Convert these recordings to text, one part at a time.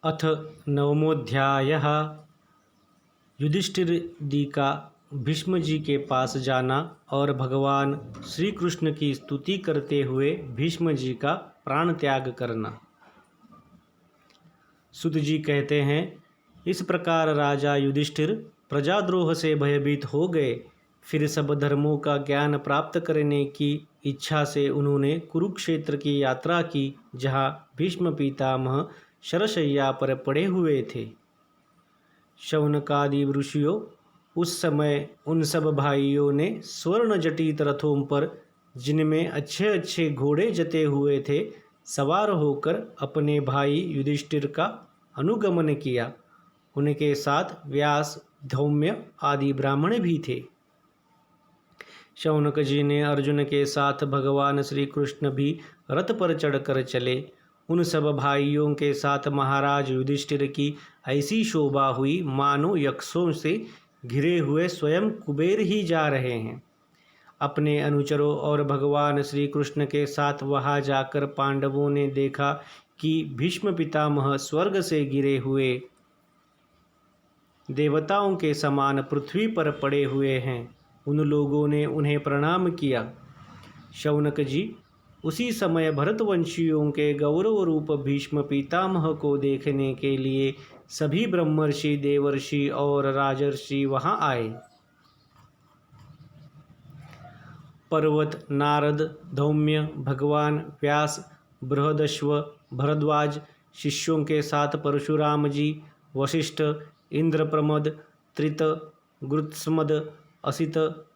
अथ नवमोध्यायः। युधिष्ठिर जी का भीष्म जी के पास जाना और भगवान श्री कृष्ण की स्तुति करते हुए भीष्म जी का प्राण त्याग करना। सुत जी कहते हैं, इस प्रकार राजा युधिष्ठिर प्रजाद्रोह से भयभीत हो गए। फिर सब धर्मों का ज्ञान प्राप्त करने की इच्छा से उन्होंने कुरुक्षेत्र की यात्रा की, जहाँ भीष्म पितामह शरशय्या पर पड़े हुए थे। शौनकादि ऋषियों उस समय उन सब भाइयों ने स्वर्ण जटित रथों पर, जिनमें अच्छे अच्छे घोड़े जते हुए थे, सवार होकर अपने भाई युधिष्ठिर का अनुगमन किया। उनके साथ व्यास, धौम्य आदि ब्राह्मण भी थे। शौनक जी ने अर्जुन के साथ भगवान श्री कृष्ण भी रथ पर चढ़कर चले। उन सब भाइयों के साथ महाराज युधिष्ठिर की ऐसी शोभा हुई मानो यक्षों से घिरे हुए स्वयं कुबेर ही जा रहे हैं। अपने अनुचरों और भगवान श्री कृष्ण के साथ वहां जाकर पांडवों ने देखा कि भीष्म पितामह स्वर्ग से गिरे हुए देवताओं के समान पृथ्वी पर पड़े हुए हैं। उन लोगों ने उन्हें प्रणाम किया। शौनक जी उसी समय भरतवंशियों के गौरव रूप भीष्म पितामह को देखने के लिए सभी ब्रह्मर्षि, देवर्षि और राजर्षि वहां आए। पर्वत, नारद, धौम्य, भगवान व्यास, बृहदश्व, भरद्वाज शिष्यों के साथ परशुराम जी, वशिष्ठ, इंद्रप्रमद, त्रित, गुरुत्समद, असित,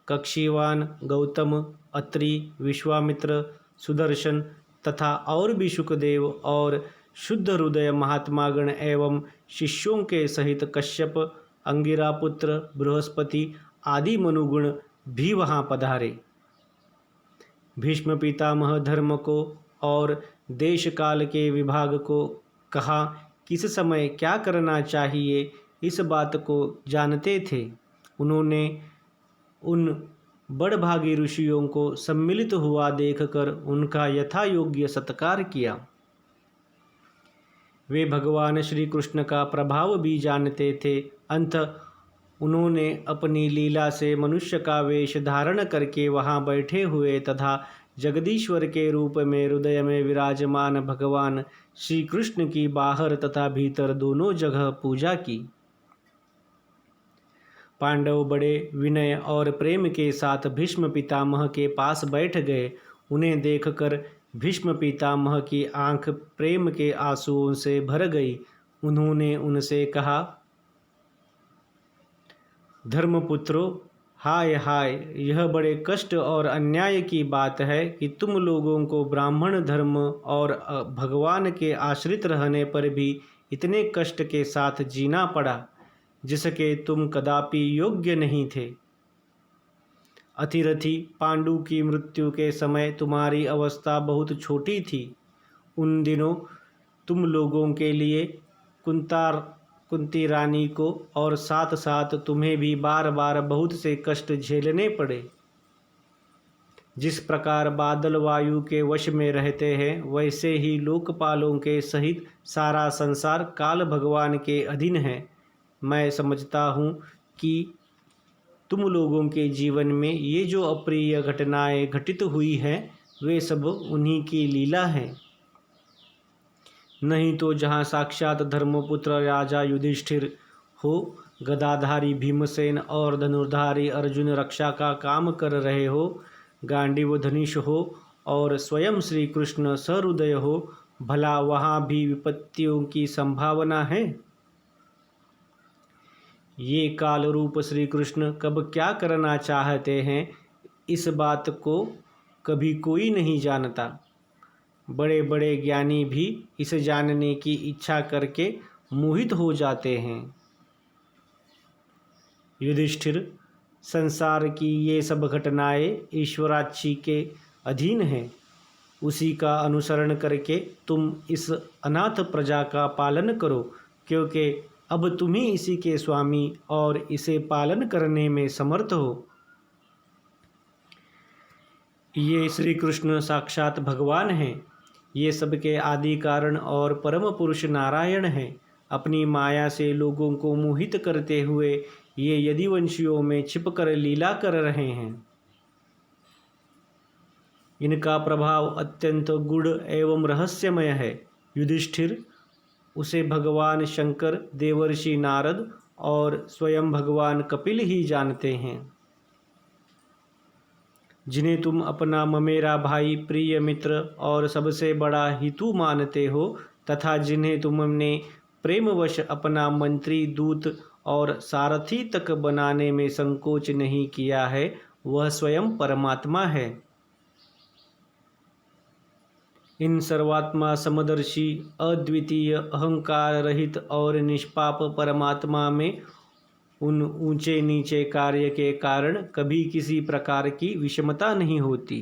कक्षीवान, गौतम, अत्रि, विश्वामित्र, सुदर्शन तथा और भी शुकदेव और शुद्ध हृदय महात्मागण एवं शिष्यों के सहित कश्यप, अंगिरापुत्र, बृहस्पति आदि मनुगुण भी वहां पधारे। भीष्म पितामह धर्म को और देश काल के विभाग को कहा, किस समय क्या करना चाहिए, इस बात को जानते थे। उन्होंने उन बड़भागी ऋषियों को सम्मिलित हुआ देखकर उनका यथा योग्य सत्कार किया। वे भगवान श्री कृष्ण का प्रभाव भी जानते थे। अंत उन्होंने अपनी लीला से मनुष्य का वेश धारण करके वहां बैठे हुए तथा जगदीश्वर के रूप में हृदय में विराजमान भगवान श्री कृष्ण की बाहर तथा भीतर दोनों जगह पूजा की। पांडव बड़े विनय और प्रेम के साथ भीष्म पितामह के पास बैठ गए। उन्हें देखकर भीष्म पितामह की आंख प्रेम के आंसुओं से भर गई। उन्होंने उनसे कहा, धर्मपुत्रों, हाय हाय, यह बड़े कष्ट और अन्याय की बात है कि तुम लोगों को ब्राह्मण धर्म और भगवान के आश्रित रहने पर भी इतने कष्ट के साथ जीना पड़ा, जिसके तुम कदापि योग्य नहीं थे। अतिरथी पांडु की मृत्यु के समय तुम्हारी अवस्था बहुत छोटी थी। उन दिनों तुम लोगों के लिए कुंती रानी को और साथ साथ तुम्हें भी बार बार बहुत से कष्ट झेलने पड़े। जिस प्रकार बादल वायु के वश में रहते हैं, वैसे ही लोकपालों के सहित सारा संसार काल भगवान के अधीन है। मैं समझता हूँ कि तुम लोगों के जीवन में ये जो अप्रिय घटनाएं घटित हुई हैं, वे सब उन्हीं की लीला हैं। नहीं तो जहाँ साक्षात धर्मपुत्र राजा युधिष्ठिर हो, गदाधारी भीमसेन और धनुर्धारी अर्जुन रक्षा का काम कर रहे हो, गांडीव धनुष हो और स्वयं श्री कृष्ण सहृदय हो, भला वहाँ भी विपत्तियों की संभावना है। ये काल रूप श्री कृष्ण कब क्या करना चाहते हैं, इस बात को कभी कोई नहीं जानता। बड़े बड़े ज्ञानी भी इस जानने की इच्छा करके मोहित हो जाते हैं। युधिष्ठिर, संसार की ये सब घटनाएं ईश्वराच्छी के अधीन हैं। उसी का अनुसरण करके तुम इस अनाथ प्रजा का पालन करो, क्योंकि अब तुम ही इसी के स्वामी और इसे पालन करने में समर्थ हो। ये श्री कृष्ण साक्षात भगवान हैं। ये सबके आदि कारण और परम पुरुष नारायण हैं। अपनी माया से लोगों को मोहित करते हुए ये यदुवंशियों में छिपकर लीला कर रहे हैं। इनका प्रभाव अत्यंत गूढ़ एवं रहस्यमय है। युधिष्ठिर, उसे भगवान शंकर, देवर्षि नारद और स्वयं भगवान कपिल ही जानते हैं, जिन्हें तुम अपना ममेरा भाई, प्रिय मित्र और सबसे बड़ा हितु मानते हो, तथा जिन्हें तुमने प्रेमवश अपना मंत्री, दूत और सारथी तक बनाने में संकोच नहीं किया है, वह स्वयं परमात्मा है। इन सर्वात्मा, समदर्शी, अद्वितीय, अहंकार रहित और निष्पाप परमात्मा में उन ऊंचे नीचे कार्य के कारण कभी किसी प्रकार की विषमता नहीं होती।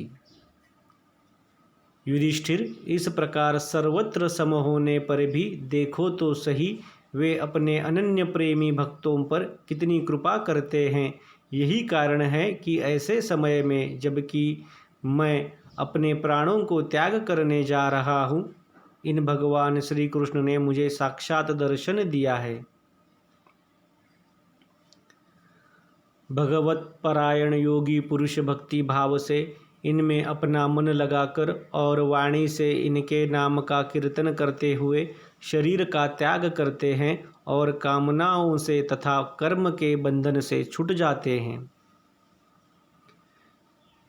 युधिष्ठिर, इस प्रकार सर्वत्र सम होने पर भी देखो तो सही, वे अपने अनन्य प्रेमी भक्तों पर कितनी कृपा करते हैं। यही कारण है कि ऐसे समय में, जबकि मैं अपने प्राणों को त्याग करने जा रहा हूँ, इन भगवान श्री कृष्ण ने मुझे साक्षात दर्शन दिया है। भगवत परायण योगी पुरुष भक्ति भाव से इनमें अपना मन लगाकर और वाणी से इनके नाम का कीर्तन करते हुए शरीर का त्याग करते हैं और कामनाओं से तथा कर्म के बंधन से छूट जाते हैं।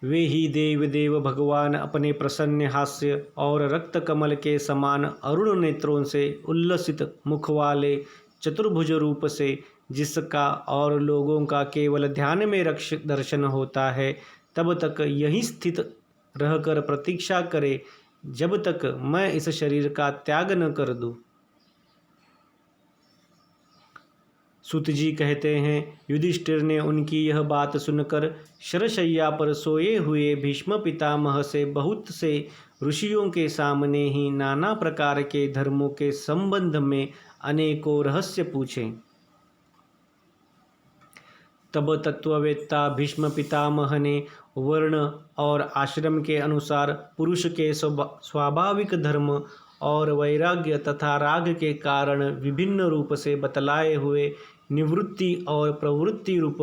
वे ही देव देव भगवान अपने प्रसन्न हास्य और रक्त कमल के समान अरुण नेत्रों से, उल्लसित मुख वाले चतुर्भुज रूप से, जिसका और लोगों का केवल ध्यान में दर्शन होता है, तब तक यहीं स्थित रहकर प्रतीक्षा करे जब तक मैं इस शरीर का त्याग न कर दूं। सूत जी कहते हैं, युधिष्ठिर ने उनकी यह बात सुनकर शरशय्या पर सोए हुए भीष्म पितामह से बहुत से ऋषियों के सामने ही नाना प्रकार के धर्मों के संबंध में अनेकों रहस्य पूछे। तब तत्ववेत्ता भीष्म पितामह ने वर्ण और आश्रम के अनुसार पुरुष के स्वाभाविक धर्म और वैराग्य तथा राग के कारण विभिन्न रूप से बतलाए हुए निवृत्ति और प्रवृत्ति रूप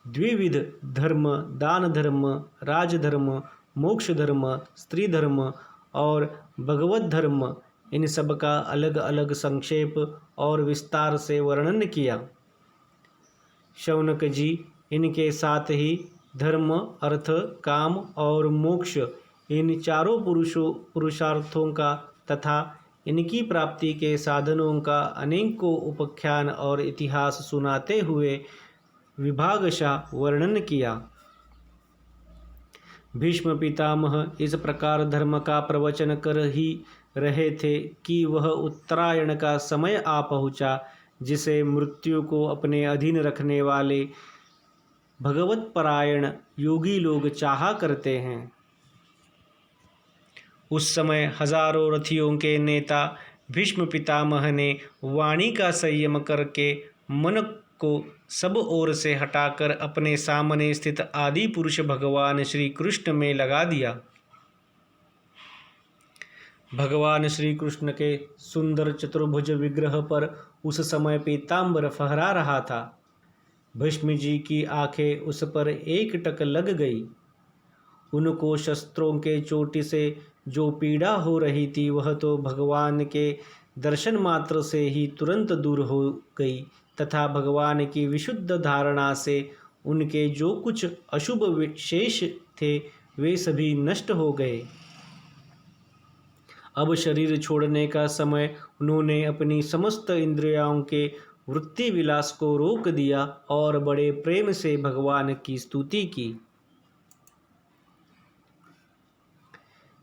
द्विविध धर्म, दान धर्म, राजधर्म, मोक्ष धर्म, स्त्री धर्म और भगवत धर्म, इन सब का अलग अलग संक्षेप और विस्तार से वर्णन किया। शौनक जी इनके साथ ही धर्म, अर्थ, काम और मोक्ष, इन चारों पुरुषार्थों का तथा इनकी प्राप्ति के साधनों का अनेकों उपाख्यान और इतिहास सुनाते हुए विभागशः वर्णन किया। भीष्म पितामह इस प्रकार धर्म का प्रवचन कर ही रहे थे कि वह उत्तरायण का समय आ पहुँचा, जिसे मृत्यु को अपने अधीन रखने वाले भगवत परायण योगी लोग चाहा करते हैं। उस समय हजारों रथियों के नेता भीष्म पितामह ने वाणी का संयम करके मन को सब ओर से हटाकर अपने सामने स्थित आदि पुरुष भगवान श्री कृष्ण में लगा दिया। भगवान श्री कृष्ण के सुंदर चतुर्भुज विग्रह पर उस समय पीतांबर फहरा रहा था। भीष्म जी की आंखें उस पर एकटक लग गई। उनको शस्त्रों के चोट से जो पीड़ा हो रही थी, वह तो भगवान के दर्शन मात्र से ही तुरंत दूर हो गई तथा भगवान की विशुद्ध धारणा से उनके जो कुछ अशुभ विशेष थे, वे सभी नष्ट हो गए। अब शरीर छोड़ने का समय उन्होंने अपनी समस्त इंद्रियों के वृत्ति विलास को रोक दिया और बड़े प्रेम से भगवान की स्तुति की।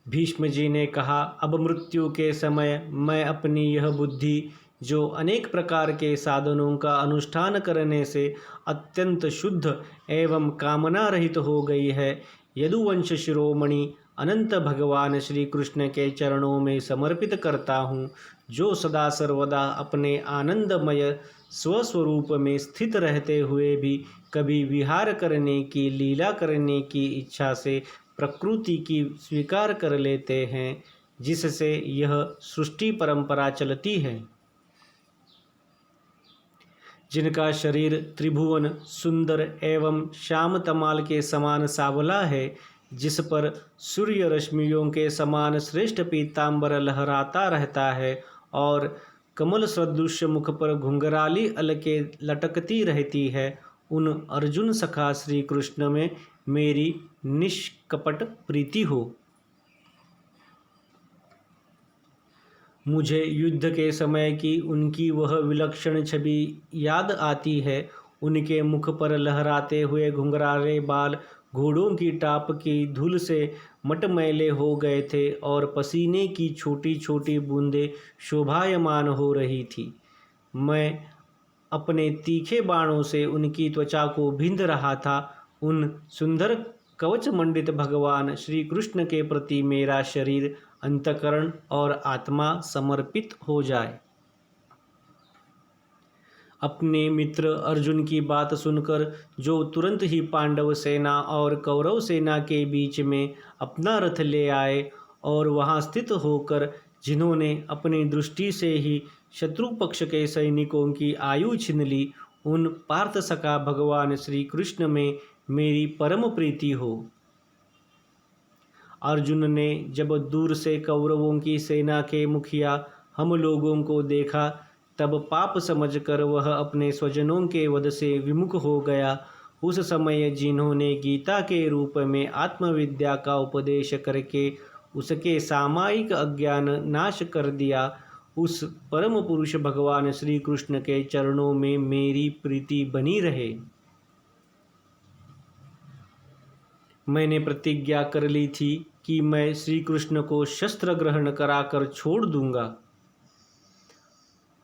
भीष्म जी ने कहा, अब मृत्यु के समय मैं अपनी यह बुद्धि, जो अनेक प्रकार के साधनों का अनुष्ठान करने से अत्यंत शुद्ध एवं कामना रहित हो गई है, यदुवंश शिरोमणि अनंत भगवान श्री कृष्ण के चरणों में समर्पित करता हूँ, जो सदा सर्वदा अपने आनंदमय स्वस्वरूप में स्थित रहते हुए भी कभी विहार करने की, लीला करने की इच्छा से प्रकृति की स्वीकार कर लेते हैं, जिससे यह सृष्टि परंपरा चलती है। जिनका शरीर त्रिभुवन सुंदर एवं श्याम तमाल के समान सावला है, जिस पर सूर्य रश्मियों के समान श्रेष्ठ पीतांबर लहराता रहता है और कमल सदृश मुख पर घुंघराली अलकें लटकती रहती है, उन अर्जुन सखा श्री कृष्ण में मेरी निष्कपट प्रीति हो। मुझे युद्ध के समय की उनकी वह विलक्षण छवि याद आती है। उनके मुख पर लहराते हुए घुंघराले बाल घोड़ों की टाप की धूल से मटमैले हो गए थे और पसीने की छोटी छोटी बूंदें शोभायमान हो रही थी। मैं अपने तीखे बाणों से उनकी त्वचा को बिंध रहा था। उन सुंदर कवच मंडित भगवान श्री कृष्ण के प्रति मेरा शरीर, अंतकरण और आत्मा समर्पित हो जाए। अपने मित्र अर्जुन की बात सुनकर जो तुरंत ही पांडव सेना और कौरव सेना के बीच में अपना रथ ले आए और वहां स्थित होकर जिन्होंने अपनी दृष्टि से ही शत्रु पक्ष के सैनिकों की आयु छीन ली, उन पार्थ सखा भगवान श्री कृष्ण में मेरी परम प्रीति हो। अर्जुन ने जब दूर से कौरवों की सेना के मुखिया हम लोगों को देखा, तब पाप समझकर वह अपने स्वजनों के वध से विमुख हो गया। उस समय जिन्होंने गीता के रूप में आत्मविद्या का उपदेश करके उसके सामायिक अज्ञान नाश कर दिया, उस परम पुरुष भगवान श्री कृष्ण के चरणों में मेरी प्रीति बनी रहे। मैंने प्रतिज्ञा कर ली थी कि मैं श्री कृष्ण को शस्त्र ग्रहण कराकर छोड़ दूंगा।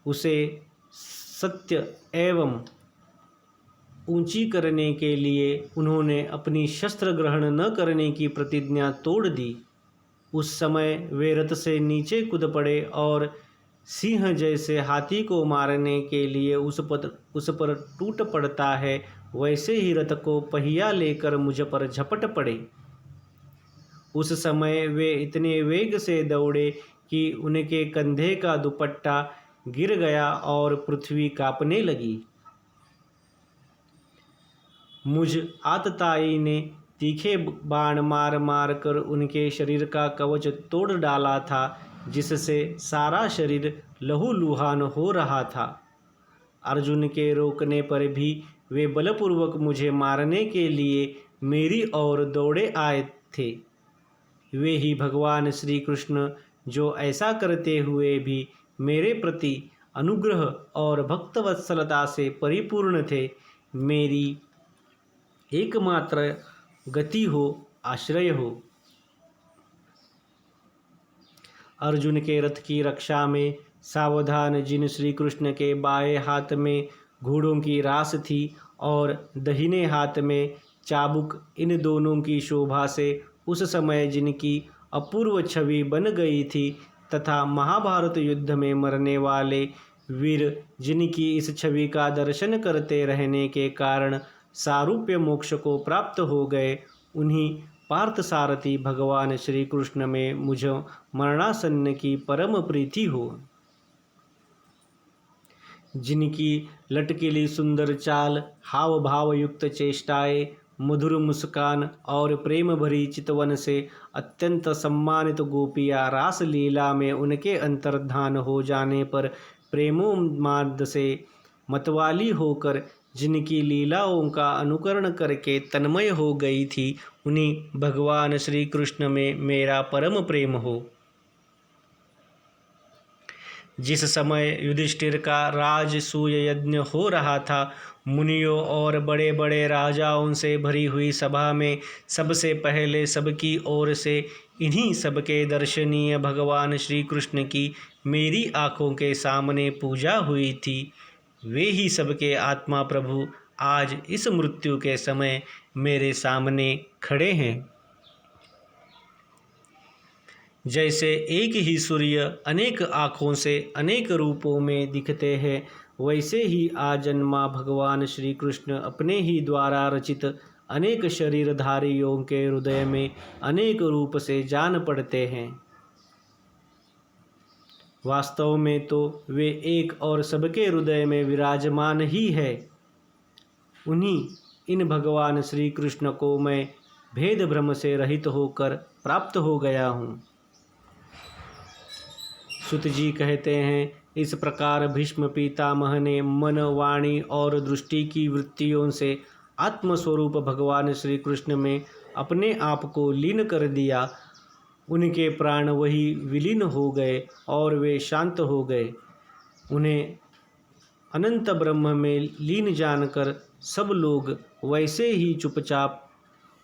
उसे सत्य एवं ऊंची करने के लिए उन्होंने अपनी शस्त्र ग्रहण न करने की प्रतिज्ञा तोड़ दी। उस समय वे रथ से नीचे कूद पड़े और सिंह जैसे हाथी को मारने के लिए उस पर टूट पड़ता है, वैसे ही रथ को पहिया लेकर मुझ पर झपट पड़े। उस समय वे इतने वेग से दौड़े कि उनके कंधे का दुपट्टा गिर गया और पृथ्वी कांपने लगी। मुझ आतताई ने तीखे बाण मार मार कर उनके शरीर का कवच तोड़ डाला था, जिससे सारा शरीर लहूलुहान हो रहा था। अर्जुन के रोकने पर भी वे बलपूर्वक मुझे मारने के लिए मेरी ओर दौड़े आए थे। वे ही भगवान श्री कृष्ण जो ऐसा करते हुए भी मेरे प्रति अनुग्रह और भक्तवत्सलता से परिपूर्ण थे, मेरी एकमात्र गति हो, आश्रय हो। अर्जुन के रथ की रक्षा में सावधान जिन श्री कृष्ण के बाएं हाथ में घोड़ों की रास थी और दाहिने हाथ में चाबुक, इन दोनों की शोभा से उस समय जिनकी अपूर्व छवि बन गई थी तथा महाभारत युद्ध में मरने वाले वीर जिनकी इस छवि का दर्शन करते रहने के कारण सारूप्य मोक्ष को प्राप्त हो गए, उन्हीं पार्थसारथी भगवान श्री कृष्ण में मुझ मरणासन्न की परम प्रीति हो। जिनकी लटकीली सुंदर चाल, हाव भाव युक्त चेष्टाएं, मधुर मुस्कान और प्रेम भरी चितवन से अत्यंत सम्मानित गोपियाँ रास लीला में उनके अंतर्धान हो जाने पर प्रेमोन्माद से मतवाली होकर जिनकी लीलाओं का अनुकरण करके तन्मय हो गई थी, उन्हीं भगवान श्री कृष्ण में मेरा परम प्रेम हो। जिस समय युधिष्ठिर का राजसूय यज्ञ हो रहा था, मुनियों और बड़े बड़े राजाओं से भरी हुई सभा में सबसे पहले सबकी ओर से इन्हीं सबके दर्शनीय भगवान श्री कृष्ण की मेरी आँखों के सामने पूजा हुई थी। वे ही सबके आत्मा प्रभु आज इस मृत्यु के समय मेरे सामने खड़े हैं। जैसे एक ही सूर्य अनेक आँखों से अनेक रूपों में दिखते हैं, वैसे ही आजन्मा भगवान श्री कृष्ण अपने ही द्वारा रचित अनेक शरीरधारियों के हृदय में अनेक रूप से जान पड़ते हैं। वास्तव में तो वे एक और सबके हृदय में विराजमान ही है। उन्हीं इन भगवान श्री कृष्ण को मैं भेद भ्रम से रहित होकर प्राप्त हो गया हूँ। सुत जी कहते हैं, इस प्रकार भीष्म पितामह ने मन, वाणी और दृष्टि की वृत्तियों से आत्मस्वरूप भगवान श्री कृष्ण में अपने आप को लीन कर दिया। उनके प्राण वही विलीन हो गए और वे शांत हो गए। उन्हें अनंत ब्रह्म में लीन जानकर सब लोग वैसे ही चुपचाप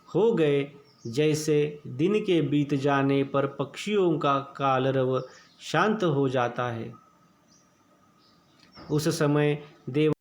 हो गए जैसे दिन के बीत जाने पर पक्षियों का कलरव शांत हो जाता है। उस समय देव